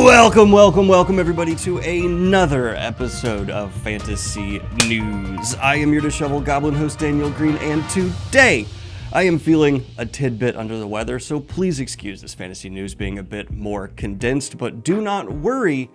Welcome everybody to another episode of Fantasy News. I am your disheveled goblin host Daniel Green, and today I am feeling a tidbit under the weather, so please excuse this fantasy news being a bit more condensed, but do not worry,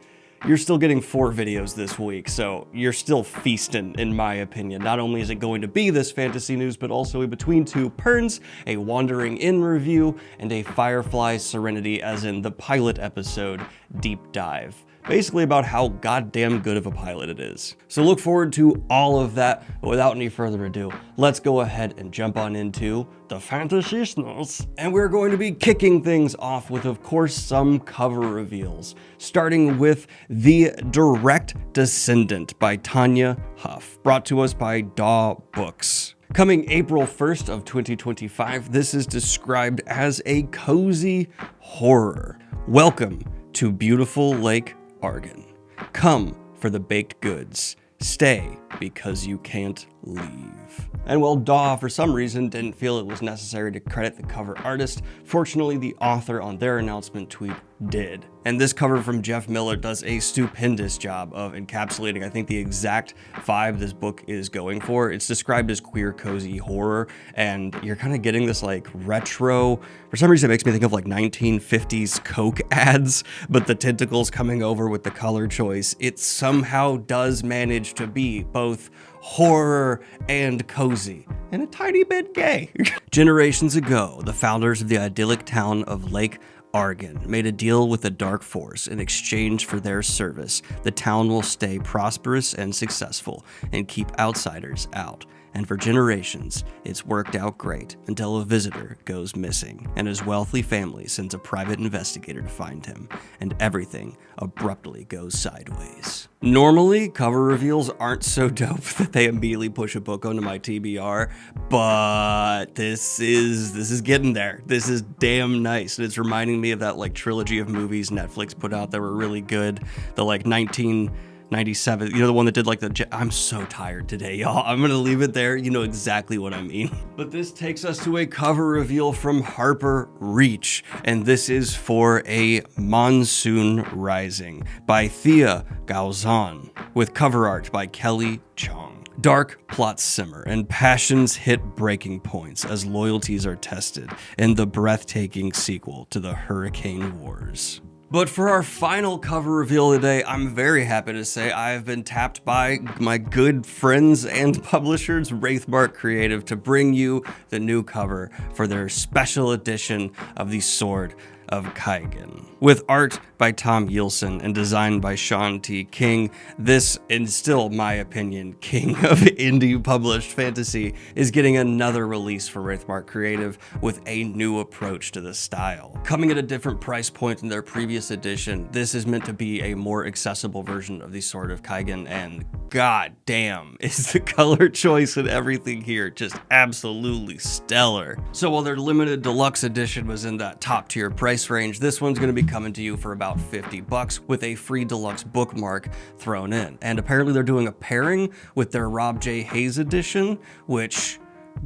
you're still getting 4 videos this week, so you're still feasting, in my opinion. Not only is it going to be this fantasy news, but also in between 2 Perns, a Wandering Inn review, and a Firefly Serenity, as in the pilot episode, Deep Dive. Basically about how goddamn good of a pilot it is. So look forward to all of that, but without any further ado, let's go ahead and jump on into the fantasy news. And we're going to be kicking things off with, of course, some cover reveals, starting with the direct Descendent by Tanya Huff, brought to us by DAW Books. Coming April 1st of 2025, this is described as a cozy horror. Welcome to beautiful Lake Argon. Come for the baked goods. Stay because you can't leave. And while DAW, for some reason, didn't feel it was necessary to credit the cover artist, fortunately the author on their announcement tweet did. And this cover from Jeff Miller does a stupendous job of encapsulating, I think, the exact vibe this book is going for. It's described as queer cozy horror, and you're kind of getting this like retro, for some reason it makes me think of like 1950s Coke ads, but the tentacles coming over with the color choice, it somehow does manage to be both horror and cozy, and a tiny bit gay. Generations ago, the founders of the idyllic town of Lake Argon made a deal with the Dark Force. In exchange for their service, the town will stay prosperous and successful and keep outsiders out. And for generations, it's worked out great until a visitor goes missing, and his wealthy family sends a private investigator to find him, and everything abruptly goes sideways. Normally, cover reveals aren't so dope that they immediately push a book onto my TBR, but this is getting there. This is damn nice, and it's reminding me of that like trilogy of movies Netflix put out that were really good. The like 1997, you know, the one that did like I'm so tired today, y'all. I'm gonna leave it there. You know exactly what I mean. But this takes us to a cover reveal from Harper Reach, and this is for a Monsoon Rising by Thea Gauzan, with cover art by Kelly Chong. Dark plots simmer and passions hit breaking points as loyalties are tested in the breathtaking sequel to the Hurricane Wars. But for our final cover reveal today, I'm very happy to say I have been tapped by my good friends and publishers, Wraithmark Creative, to bring you the new cover for their special edition of the Sword of Kaigen. With art by Tom Yilson and design by Sean T. King, this, and still my opinion, king of indie published fantasy, is getting another release for Wraithmark Creative with a new approach to the style. Coming at a different price point than their previous edition, this is meant to be a more accessible version of the Sword of Kaigen, and god damn, is the color choice and everything here just absolutely stellar. So while their limited deluxe edition was in that top tier price range, this one's going to be coming to you for about $50 with a free deluxe bookmark thrown in. And apparently they're doing a pairing with their Rob J. Hayes edition, which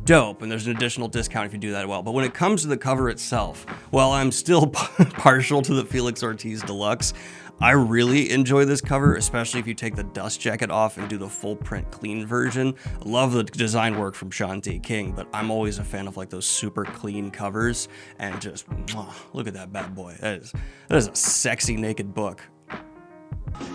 dope, and there's an additional discount if you do that well. But when it comes to the cover itself, while I'm still partial to the Felix Ortiz Deluxe, I really enjoy this cover, especially if you take the dust jacket off and do the full print clean version. Love the design work from Sean T. King, but I'm always a fan of like those super clean covers, and just look at that bad boy. That is a sexy naked book.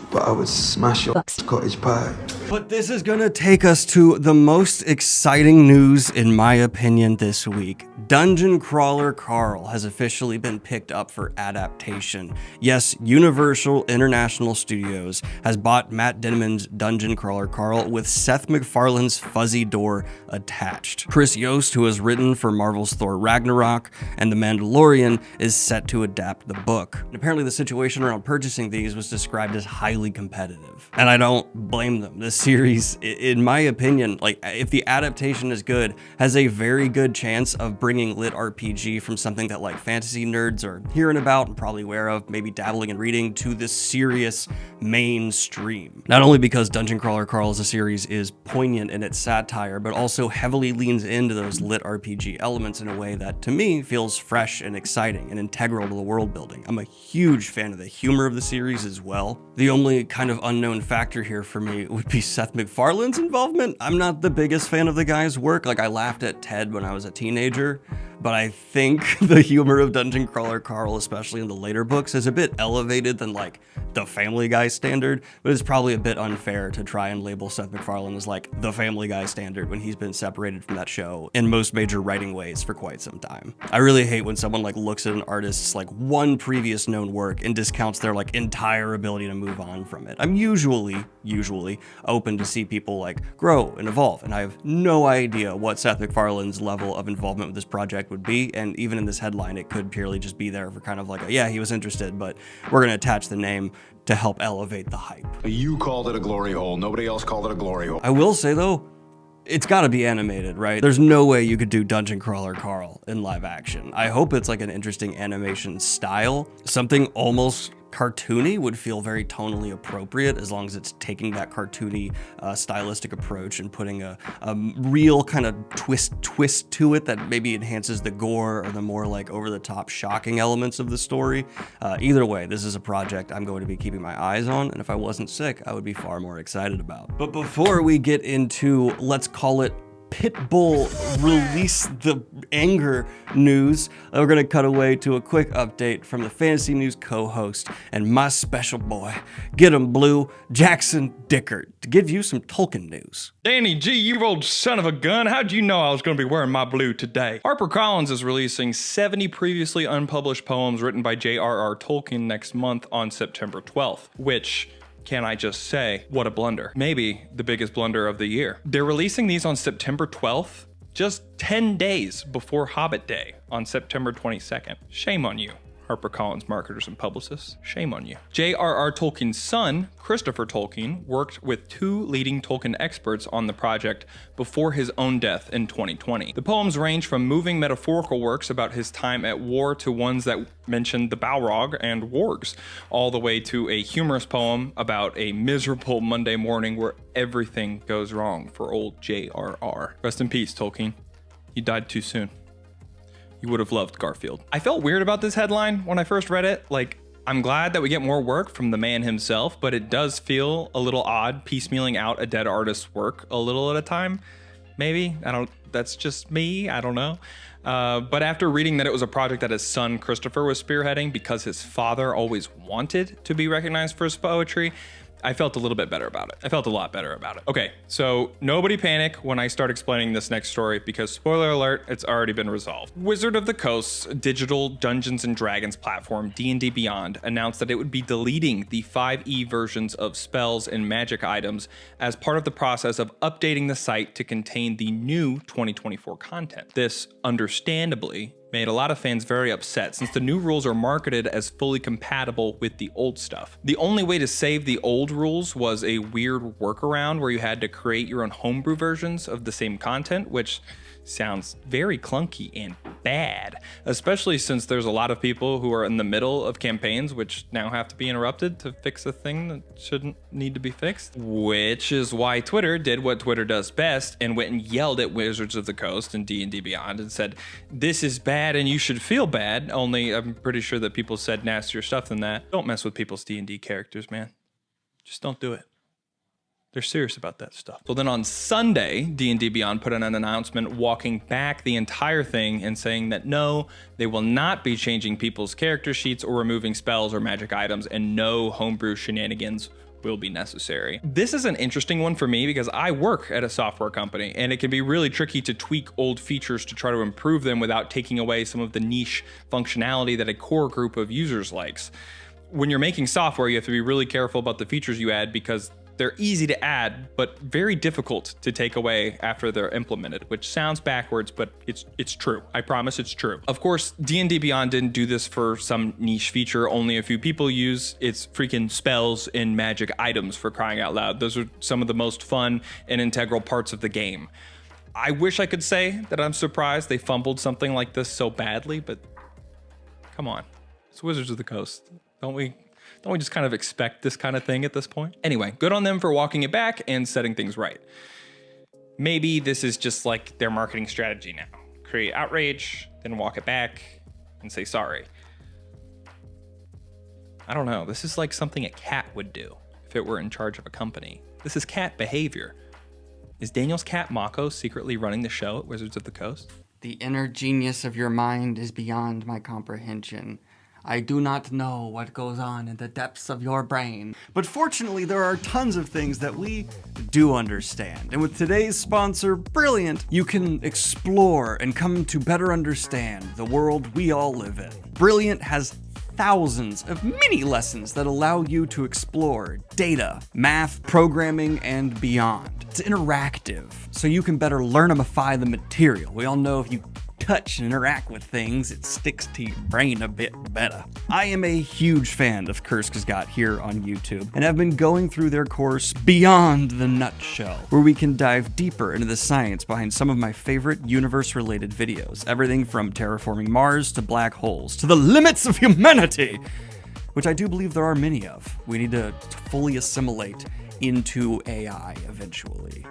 But I would smash your cottage pie. But this is gonna take us to the most exciting news, in my opinion, this week. Dungeon Crawler Carl has officially been picked up for adaptation. Yes, Universal International Studios has bought Matt Denman's Dungeon Crawler Carl with Seth MacFarlane's Fuzzy Door attached. Chris Yost, who has written for Marvel's Thor Ragnarok and The Mandalorian, is set to adapt the book. And apparently the situation around purchasing these was described as highly competitive, and I don't blame them. This series, in my opinion, like if the adaptation is good, has a very good chance of bringing lit RPG from something that like fantasy nerds are hearing about and probably aware of, maybe dabbling and reading, to this serious mainstream. Not only because Dungeon Crawler Carl as a series is poignant in its satire, but also heavily leans into those lit RPG elements in a way that to me feels fresh and exciting and integral to the world building. I'm a huge fan of the humor of the series as well. The only kind of unknown factor here for me would be Seth MacFarlane's involvement. I'm not the biggest fan of the guy's work. Like, I laughed at Ted when I was a teenager, but I think the humor of Dungeon Crawler Carl, especially in the later books, is a bit elevated than like the Family Guy standard, but it's probably a bit unfair to try and label Seth MacFarlane as like the Family Guy standard when he's been separated from that show in most major writing ways for quite some time. I really hate when someone like looks at an artist's like one previous known work and discounts their like entire ability to move on from it. I'm usually open to see people like grow and evolve, and I have no idea what Seth MacFarlane's level of involvement with this project would be, and even in this headline it could purely just be there for kind of like a, yeah, he was interested, but we're gonna attach the name to help elevate the hype. You called it a glory hole. Nobody else called it a glory hole. I will say though, it's gotta be animated, right? There's no way you could do Dungeon Crawler Carl in live action. I hope it's like an interesting animation style. Something almost cartoony would feel very tonally appropriate, as long as it's taking that cartoony stylistic approach and putting a real kind of twist to it that maybe enhances the gore or the more like over-the-top shocking elements of the story. Either way, this is a project I'm going to be keeping my eyes on, and if I wasn't sick, I would be far more excited about. But before we get into, let's call it Pitbull release the anger news, we're gonna cut away to a quick update from the Fantasy News co-host and my special boy, get 'em blue, Jackson Dickert, to give you some Tolkien news. Danny G, you old son of a gun, how'd you know I was gonna be wearing my blue today? HarperCollins is releasing 70 previously unpublished poems written by J.R.R. Tolkien next month on September 12th, which, can I just say, what a blunder. Maybe the biggest blunder of the year. They're releasing these on September 12th, just 10 days before Hobbit Day on September 22nd. Shame on you, HarperCollins marketers and publicists. Shame on you. J.R.R. Tolkien's son, Christopher Tolkien, worked with 2 leading Tolkien experts on the project before his own death in 2020. The poems range from moving metaphorical works about his time at war to ones that mention the Balrog and wargs, all the way to a humorous poem about a miserable Monday morning where everything goes wrong for old J.R.R. Rest in peace, Tolkien. You died too soon. You would have loved Garfield. I felt weird about this headline when I first read it. Like, I'm glad that we get more work from the man himself, but it does feel a little odd piecemealing out a dead artist's work a little at a time. Maybe, that's just me, I don't know. But after reading that it was a project that his son Christopher was spearheading because his father always wanted to be recognized for his poetry, I felt a little bit better about it. I felt a lot better about it. Okay, so nobody panic when I start explaining this next story, because spoiler alert, it's already been resolved. Wizard of the Coast's digital Dungeons & Dragons platform, D&D Beyond, announced that it would be deleting the 5e versions of spells and magic items as part of the process of updating the site to contain the new 2024 content. This, understandably, made a lot of fans very upset, since the new rules are marketed as fully compatible with the old stuff. The only way to save the old rules was a weird workaround where you had to create your own homebrew versions of the same content, which sounds very clunky and bad, especially since there's a lot of people who are in the middle of campaigns which now have to be interrupted to fix a thing that shouldn't need to be fixed. Which is why Twitter did what Twitter does best and went and yelled at Wizards of the Coast and D&D Beyond and said, this is bad and you should feel bad, only I'm pretty sure that people said nastier stuff than that. Don't mess with people's D&D characters, man. Just don't do it. They're serious about that stuff. So then on Sunday, D&D Beyond put out an announcement walking back the entire thing and saying that no, they will not be changing people's character sheets or removing spells or magic items, and no homebrew shenanigans will be necessary. This is an interesting one for me because I work at a software company, and it can be really tricky to tweak old features to try to improve them without taking away some of the niche functionality that a core group of users likes. When you're making software, you have to be really careful about the features you add, because They're easy to add, but very difficult to take away after they're implemented, which sounds backwards, but it's true. I promise it's true. Of course, D&D Beyond didn't do this for some niche feature only a few people use. It's freaking spells and magic items, for crying out loud. Those are some of the most fun and integral parts of the game. I wish I could say that I'm surprised they fumbled something like this so badly, but come on. It's Wizards of the Coast. Don't we just kind of expect this kind of thing at this point? Anyway, good on them for walking it back and setting things right. Maybe this is just like their marketing strategy now. Create outrage, then walk it back and say sorry. I don't know. This is like something a cat would do if it were in charge of a company. This is cat behavior. Is Daniel's cat Mako secretly running the show at Wizards of the Coast? The inner genius of your mind is beyond my comprehension. I do not know what goes on in the depths of your brain. But fortunately, there are tons of things that we do understand. And with today's sponsor, Brilliant, you can explore and come to better understand the world we all live in. Brilliant has thousands of mini lessons that allow you to explore data, math, programming, and beyond. It's interactive, so you can better learnify the material. We all know if you touch and interact with things, it sticks to your brain a bit better. I am a huge fan of Kurskasgat here on YouTube, and have been going through their course Beyond the Nutshell, where we can dive deeper into the science behind some of my favorite universe-related videos, everything from terraforming Mars to black holes, to the limits of humanity, which I do believe there are many of. We need to fully assimilate into AI eventually.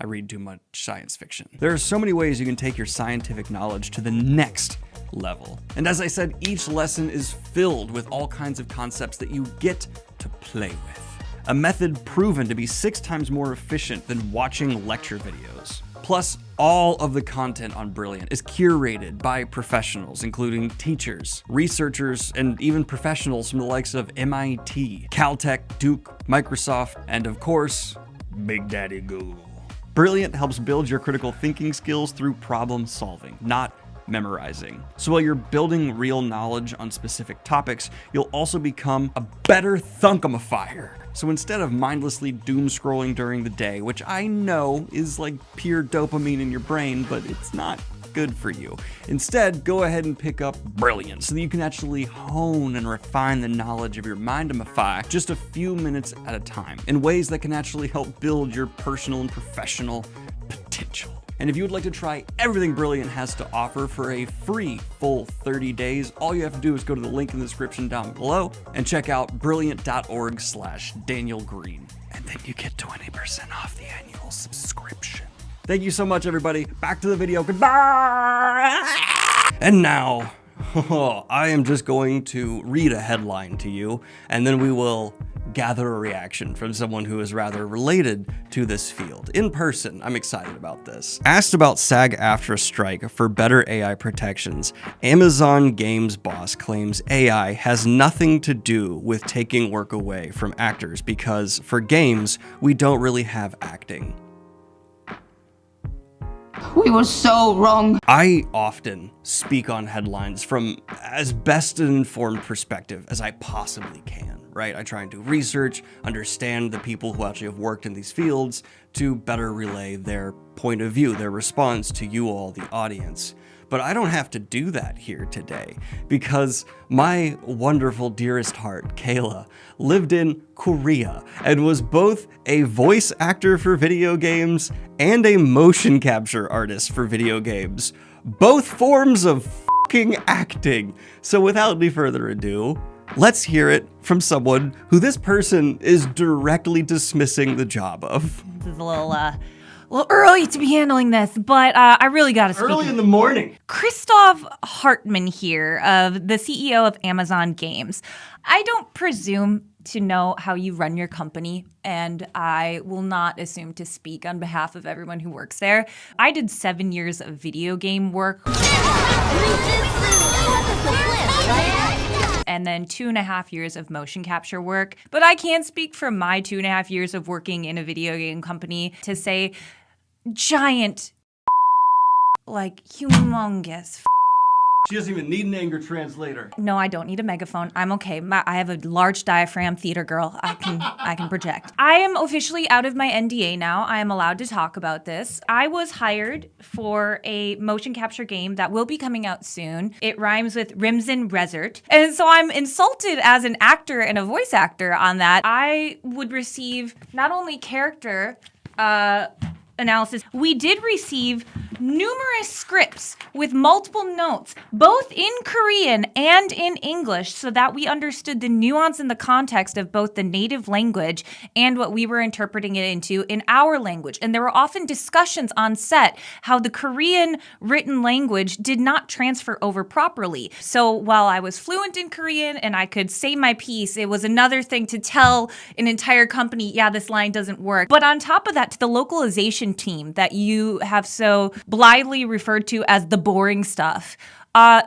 I read too much science fiction. There are so many ways you can take your scientific knowledge to the next level. And as I said, each lesson is filled with all kinds of concepts that you get to play with. A method proven to be 6 times more efficient than watching lecture videos. Plus, all of the content on Brilliant is curated by professionals, including teachers, researchers, and even professionals from the likes of MIT, Caltech, Duke, Microsoft, and of course, Big Daddy Google. Brilliant helps build your critical thinking skills through problem solving, not memorizing. So while you're building real knowledge on specific topics, you'll also become a better thunkumifier. So instead of mindlessly doom scrolling during the day, which I know is like pure dopamine in your brain, but it's not good for you. Instead, go ahead and pick up Brilliant so that you can actually hone and refine the knowledge of your mindumify just a few minutes at a time in ways that can actually help build your personal and professional potential. And if you would like to try everything Brilliant has to offer for a free full 30 days, all you have to do is go to the link in the description down below and check out brilliant.org/Daniel Green. And then you get 20% off the annual subscription. Thank you so much, everybody. Back to the video. Goodbye! And now, I am just going to read a headline to you, and then we will gather a reaction from someone who is rather related to this field. In person, I'm excited about this. Asked about SAG-AFTRA strike for better AI protections, Amazon Games boss claims AI has nothing to do with taking work away from actors because, for games, we don't really have acting. We were so wrong. I often speak on headlines from as best an informed perspective as I possibly can, right? I try and do research, understand the people who actually have worked in these fields to better relay their point of view, their response to you all, the audience. But I don't have to do that here today because my wonderful dearest heart, Kayla, lived in Korea and was both a voice actor for video games and a motion capture artist for video games. Both forms of fucking acting. So without any further ado, let's hear it from someone who this person is directly dismissing the job of. This is a little early to be handling this, but I really got to speak. Early in the morning. Christoph Hartman here, of the CEO of Amazon Games. I don't presume to know how you run your company, and I will not assume to speak on behalf of everyone who works there. I did 7 years of video game work. And then 2.5 years of motion capture work. But I can't speak for my 2.5 years of working in a video game company to say giant, like humongous She doesn't even need an anger translator. No, I don't need a megaphone. I'm okay. I have a large diaphragm, theater girl. I can project. I am officially out of my NDA now. I am allowed to talk about this. I was hired for a motion capture game that will be coming out soon. It rhymes with Rimsin Resort. And so I'm insulted as an actor and a voice actor on that. I would receive not only character analysis, we did receive numerous scripts with multiple notes, both in Korean and in English, so that we understood the nuance and the context of both the native language and what we were interpreting it into in our language. And there were often discussions on set how the Korean written language did not transfer over properly. So while I was fluent in Korean and I could say my piece, it was another thing to tell an entire company, yeah, this line doesn't work. But on top of that, to the localization team that you have so blithely referred to as the boring stuff.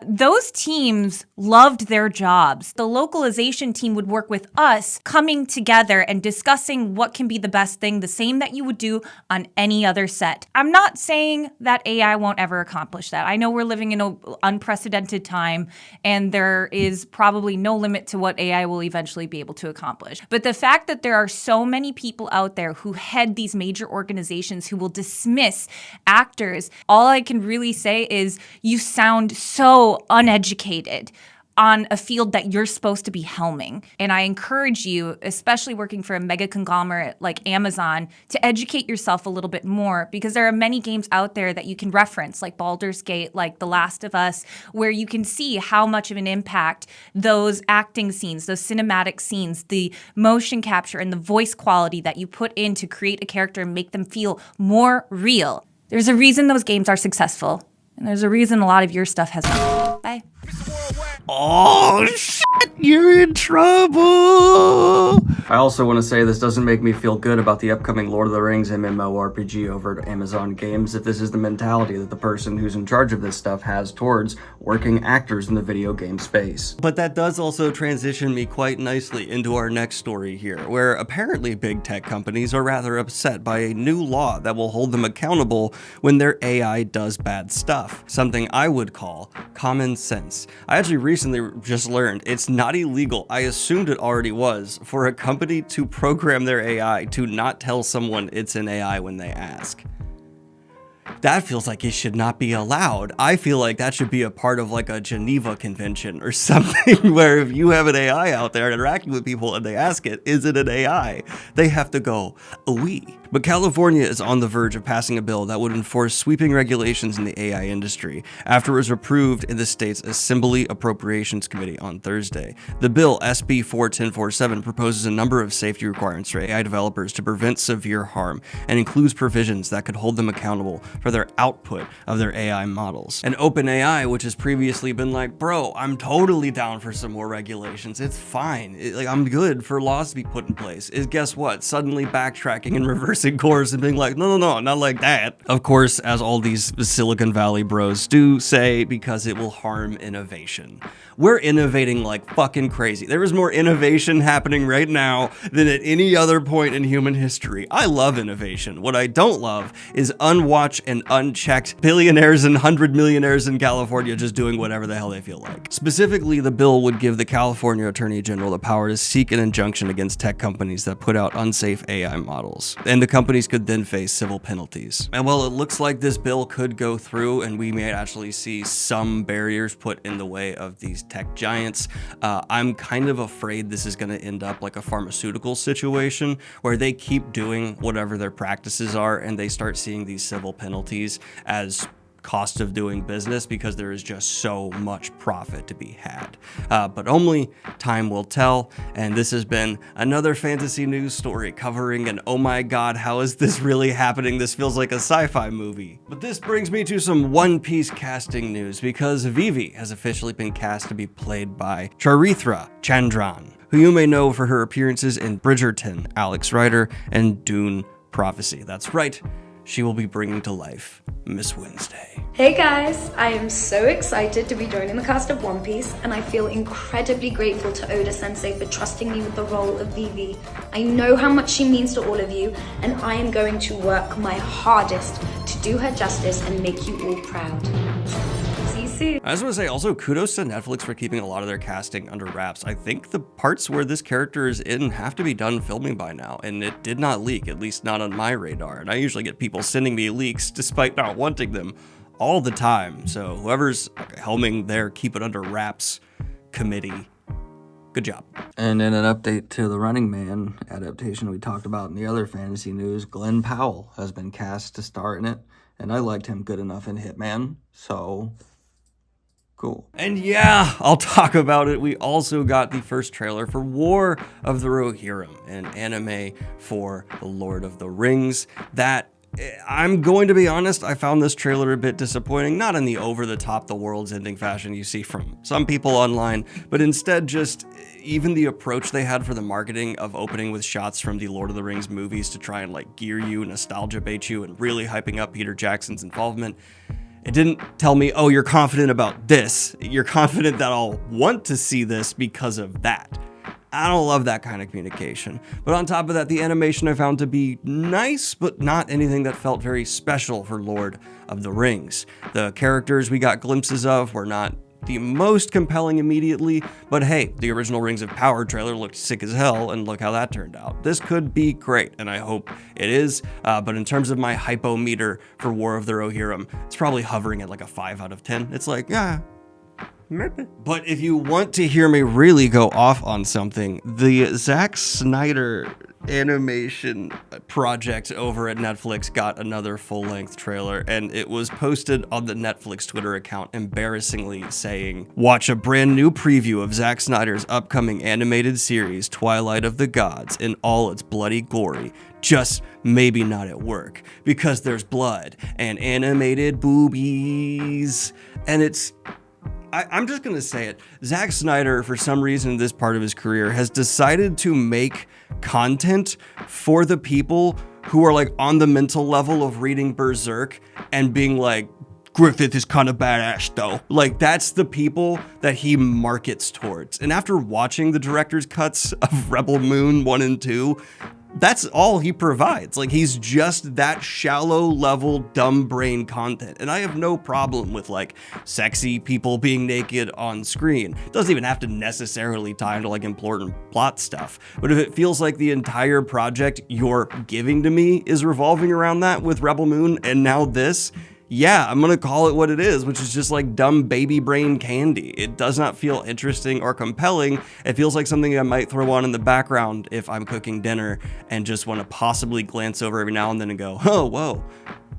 Those teams loved their jobs. The localization team would work with us, coming together and discussing what can be the best thing, the same that you would do on any other set. I'm not saying that AI won't ever accomplish that. I know we're living in an unprecedented time, and there is probably no limit to what AI will eventually be able to accomplish. But the fact that there are so many people out there who head these major organizations who will dismiss actors, all I can really say is you sound so uneducated on a field that you're supposed to be helming. And I encourage you, especially working for a mega conglomerate like Amazon, to educate yourself a little bit more, because there are many games out there that you can reference, like Baldur's Gate, like The Last of Us, where you can see how much of an impact those acting scenes, those cinematic scenes, the motion capture and the voice quality that you put in to create a character and make them feel more real. There's a reason those games are successful. And there's a reason a lot of your stuff has not. Bye. Oh, shit, you're in trouble. I also want to say this doesn't make me feel good about the upcoming Lord of the Rings MMORPG over at Amazon Games if this is the mentality that the person who's in charge of this stuff has towards working actors in the video game space. But that does also transition me quite nicely into our next story here, where apparently big tech companies are rather upset by a new law that will hold them accountable when their AI does bad stuff. Something I would call common sense. I actually recently just learned it's not illegal, I assumed it already was, for a company to program their AI to not tell someone it's an AI when they ask. That feels like it should not be allowed. I feel like that should be a part of like a Geneva Convention or something, where if you have an AI out there interacting with people and they ask it, is it an AI? They have to go, oui. But California is on the verge of passing a bill that would enforce sweeping regulations in the AI industry after it was approved in the state's Assembly Appropriations Committee on Thursday. The bill, SB 41047, proposes a number of safety requirements for AI developers to prevent severe harm and includes provisions that could hold them accountable for their output of their AI models. And OpenAI, which has previously been like, bro, I'm totally down for some more regulations. It's fine. I'm good for laws to be put in place. Is guess what? Suddenly backtracking and reversing course and being like, no, not like that. Of course, as all these Silicon Valley bros do say, because it will harm innovation. We're innovating like fucking crazy. There is more innovation happening right now than at any other point in human history. I love innovation. What I don't love is unwatched and unchecked billionaires and 100 millionaires in California just doing whatever the hell they feel like. Specifically, the bill would give the California Attorney General the power to seek an injunction against tech companies that put out unsafe AI models. And the companies could then face civil penalties. And while it looks like this bill could go through and we may actually see some barriers put in the way of these tech giants, I'm kind of afraid this is going to end up like a pharmaceutical situation where they keep doing whatever their practices are and they start seeing these civil penalties as cost of doing business because there is just so much profit to be had. But only time will tell, and this has been another fantasy news story covering an oh my god, how is this really happening? This feels like a sci-fi movie. But this brings me to some One Piece casting news, because Vivi has officially been cast to be played by Charithra Chandran, who you may know for her appearances in Bridgerton, Alex Rider, and Dune Prophecy. That's right, she will be bringing to life Miss Wednesday. Hey guys, I am so excited to be joining the cast of One Piece, and I feel incredibly grateful to Oda Sensei for trusting me with the role of Vivi. I know how much she means to all of you, and I am going to work my hardest to do her justice and make you all proud. See you soon. too. I just want to say also kudos to Netflix for keeping a lot of their casting under wraps. I think the parts where this character is in have to be done filming by now, and it did not leak, at least not on my radar. And I usually get people sending me leaks despite not wanting them all the time. So whoever's helming their keep it under wraps committee, good job. And in an update to the Running Man adaptation we talked about in the other fantasy news, Glenn Powell has been cast to star in it, and I liked him good enough in Hitman, so cool. And yeah, I'll talk about it. We also got the first trailer for War of the Rohirrim, an anime for The Lord of the Rings that, I'm going to be honest, I found this trailer a bit disappointing, not in the over-the-top, the world's ending fashion you see from some people online, but instead just even the approach they had for the marketing of opening with shots from the Lord of the Rings movies to try and like gear you, nostalgia bait you, and really hyping up Peter Jackson's involvement. It didn't tell me, oh, you're confident about this. You're confident that I'll want to see this because of that. I don't love that kind of communication. But on top of that, the animation I found to be nice, but not anything that felt very special for Lord of the Rings. The characters we got glimpses of were not the most compelling immediately, but hey, the original Rings of Power trailer looked sick as hell, and look how that turned out. This could be great, and I hope it is, but in terms of my hypo meter for War of the Rohirrim, it's probably hovering at like a 5 out of 10. It's like, yeah, maybe. But if you want to hear me really go off on something, the Zack Snyder animation project over at Netflix got another full-length trailer, and it was posted on the Netflix Twitter account embarrassingly saying, watch a brand new preview of Zack Snyder's upcoming animated series Twilight of the Gods in all its bloody glory, just maybe not at work, because there's blood and animated boobies. And it's, I'm just gonna say it. Zack Snyder, for some reason in this part of his career, has decided to make content for the people who are like on the mental level of reading Berserk and being like, Griffith is kind of badass though. Like, that's the people that he markets towards. And after watching the director's cuts of Rebel Moon 1 and 2, that's all he provides. Like, he's just that shallow level dumb brain content. And I have no problem with like sexy people being naked on screen. It doesn't even have to necessarily tie into like important plot stuff. But if it feels like the entire project you're giving to me is revolving around that with Rebel Moon and now this, yeah, I'm gonna call it what it is, which is just like dumb baby brain candy. It does not feel interesting or compelling. It feels like something I might throw on in the background if I'm cooking dinner and just want to possibly glance over every now and then and go, oh, whoa.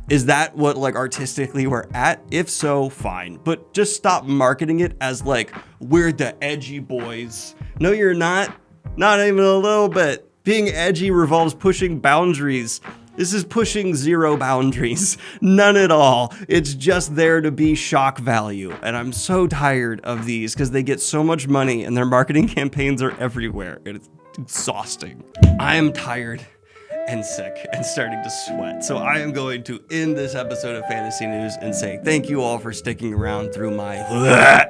Is that what like artistically we're at? If so, fine. But just stop marketing it as like, we're the edgy boys. No, you're not. Not even a little bit. Being edgy revolves pushing boundaries. This is pushing zero boundaries, none at all. It's just there to be shock value. And I'm so tired of these because they get so much money and their marketing campaigns are everywhere. It's exhausting. I am tired and sick and starting to sweat. So I am going to end this episode of Fantasy News and say thank you all for sticking around through my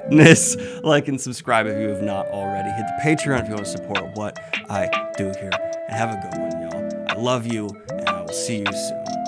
ness. Like and subscribe if you have not already. Hit the Patreon if you want to support what I do here. And have a good one, y'all. I love you, and I will see you soon.